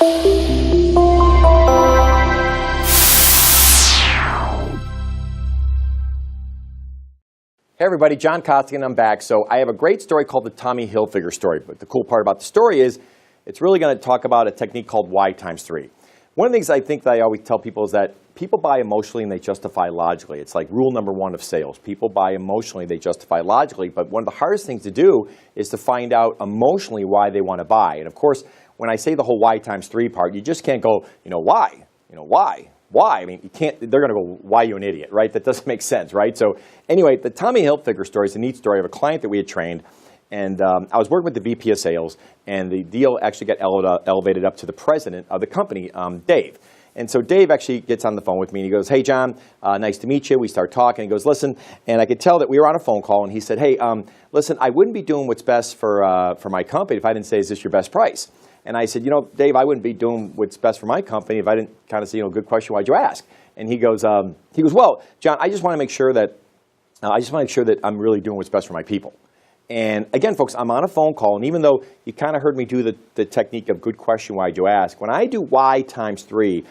Hey everybody, John Costigan, I'm back. So I have a great story called the Tommy Hilfiger story. But the cool part about the story is it's really going to talk about a technique called Y times 3. One of the things I think that I always tell people is that people buy emotionally and they justify logically. It's like rule number one of sales. People buy emotionally, they justify logically. But one of the hardest things to do is to find out emotionally why they want to buy. And of course, when I say the whole Y times 3 part, you just can't go, why? Why? Why? I mean, you can't, they're going to go, why are you an idiot, right? That doesn't make sense, right? So anyway, the Tommy Hilfiger story is a neat story of a client that we had trained. And I was working with the VP of sales, and the deal actually got elevated up to the president of the company, Dave. And so Dave actually gets on the phone with me, and he goes, hey, John, nice to meet you. We start talking. He goes, listen, and I could tell that we were on a phone call, and he said, hey, listen, I wouldn't be doing what's best for my company if I didn't say, is this your best price? And I said, Dave, I wouldn't be doing what's best for my company if I didn't kind of say, good question, why'd you ask? And he goes, well, John, I just want to make sure that I'm really doing what's best for my people. And again, folks, I'm on a phone call, and even though you kind of heard me do the technique of good question, why'd you ask? When I do Y times 3,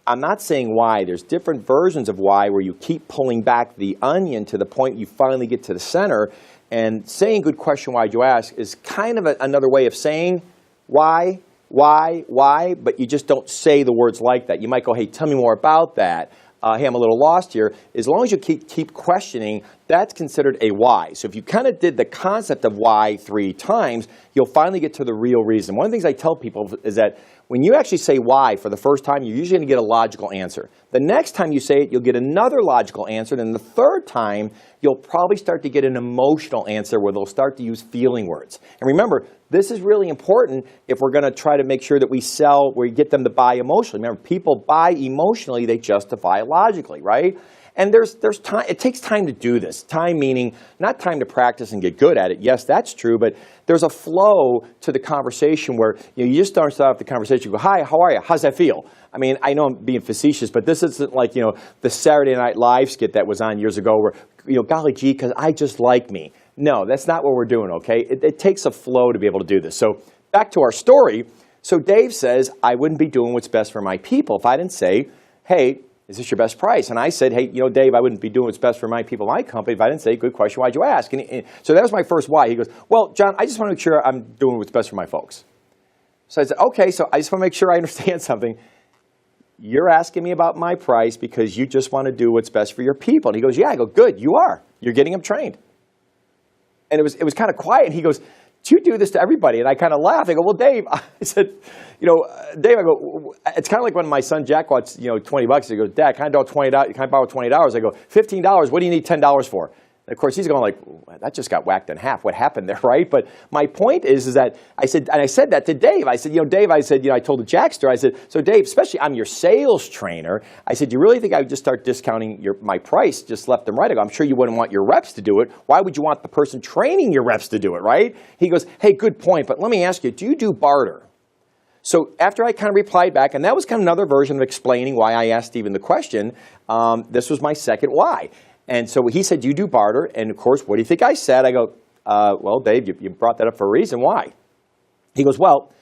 I'm not saying why. There's different versions of why where you keep pulling back the onion to the point you finally get to the center. And saying good question, why'd you ask is kind of another way of saying why, but you just don't say the words like that. You might go, hey, tell me more about that. Hey, I'm a little lost here. As long as you keep questioning, that's considered a why. So if you kind of did the concept of why 3 times, you'll finally get to the real reason. One of the things I tell people is that when you actually say why for the first time, you're usually going to get a logical answer. The next time you say it, you'll get another logical answer. And the third time, you'll probably start to get an emotional answer where they'll start to use feeling words. And remember, this is really important if we're going to try to make sure that we sell, where you get them to buy emotionally. Remember, people buy emotionally, they justify logically, right? And there's time. It takes time to do this. Time meaning not time to practice and get good at it. Yes, that's true, but there's a flow to the conversation where you just start off the conversation. You go, hi, how are you? How's that feel? I mean, I know I'm being facetious, but this isn't like the Saturday Night Live skit that was on years ago where golly gee, because I just like me. No, that's not what we're doing. Okay, it takes a flow to be able to do this. So back to our story. So Dave says, I wouldn't be doing what's best for my people if I didn't say, hey, is this your best price? And I said, hey, Dave, I wouldn't be doing what's best for my people, my company, if I didn't say, good question, why'd you ask? And so that was my first why. He goes, well, John, I just want to make sure I'm doing what's best for my folks. So I said, okay, so I just want to make sure I understand something. You're asking me about my price because you just want to do what's best for your people. And he goes, yeah. I go, good, you are. You're getting them trained. And it was kind of quiet. And he goes, do you do this to everybody? And I kind of laughed. I go, well, Dave, I said, Dave, I go, it's kind of like when my son Jack wants, $20. He goes, Dad, can I borrow $20? I go, $15. What do you need $10 for? And of course, he's going like, that just got whacked in half. What happened there, right? But my point is that I said that to Dave. I said, Dave, I told the Jack story. I said, so Dave, especially I'm your sales trainer. I said, do you really think I would just start discounting my price just left and right? I go, I'm sure you wouldn't want your reps to do it. Why would you want the person training your reps to do it, right? He goes, hey, good point. But let me ask you, do you do barter? So after I kind of replied back, and that was kind of another version of explaining why I asked Stephen the question, this was my second why. And so he said, you do barter. And of course, what do you think I said? I go, well, Dave, you brought that up for a reason. Why? He goes, well,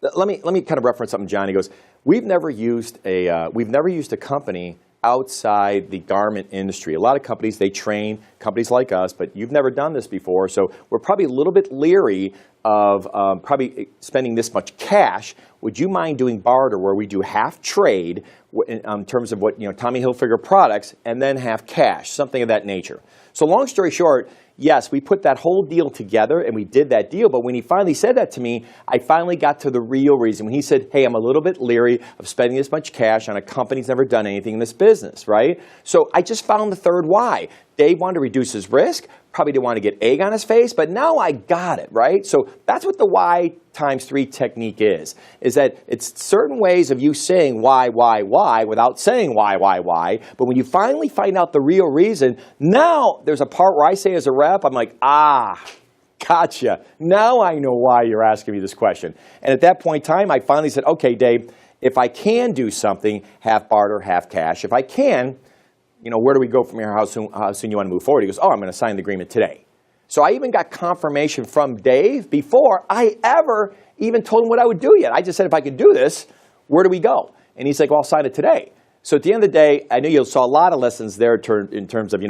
let me kind of reference something, John. He goes, we've never used a company outside the garment industry. A lot of companies, they train companies like us, but you've never done this before. So we're probably a little bit leery of probably spending this much cash. Would you mind doing barter where we do half trade in terms of what Tommy Hilfiger products and then half cash, something of that nature? So long story short, yes, we put that whole deal together and we did that deal. But when he finally said that to me, I finally got to the real reason. When he said, hey, I'm a little bit leery of spending this much cash on a company that's never done anything in this business, right? So I just found the third why. Dave wanted to reduce his risk, probably didn't want to get egg on his face, but now I got it, right? So that's what the Y times 3 technique is that it's certain ways of you saying why, without saying why. But when you finally find out the real reason, now there's a part where I say as a rep, I'm like, gotcha. Now I know why you're asking me this question. And at that point in time, I finally said, okay, Dave, if I can do something, half barter, half cash, if I can, where do we go from here? How soon you want to move forward? He goes, I'm going to sign the agreement today. So I even got confirmation from Dave before I ever even told him what I would do yet. I just said, if I could do this, where do we go? And he's like, well, I'll sign it today. So at the end of the day, I know you saw a lot of lessons there in terms of,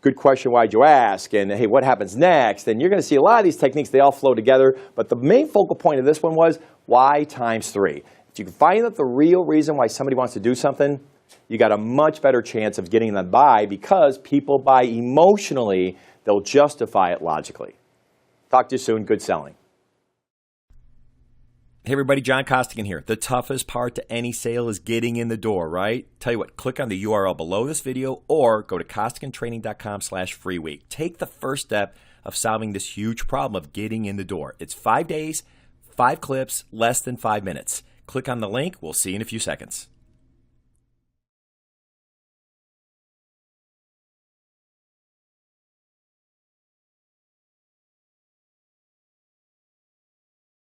good question, why'd you ask? And hey, what happens next? And you're going to see a lot of these techniques, they all flow together. But the main focal point of this one was why times 3. If you can find out the real reason why somebody wants to do something, you got a much better chance of getting them to buy, because people buy emotionally, they'll justify it logically. Talk to you soon. Good selling. Hey everybody, John Costigan here. The toughest part to any sale is getting in the door, right? Tell you what, click on the URL below this video or go to costigantraining.com/free week. Take the first step of solving this huge problem of getting in the door. It's 5 days, 5 clips, less than 5 minutes. Click on the link. We'll see you in a few seconds.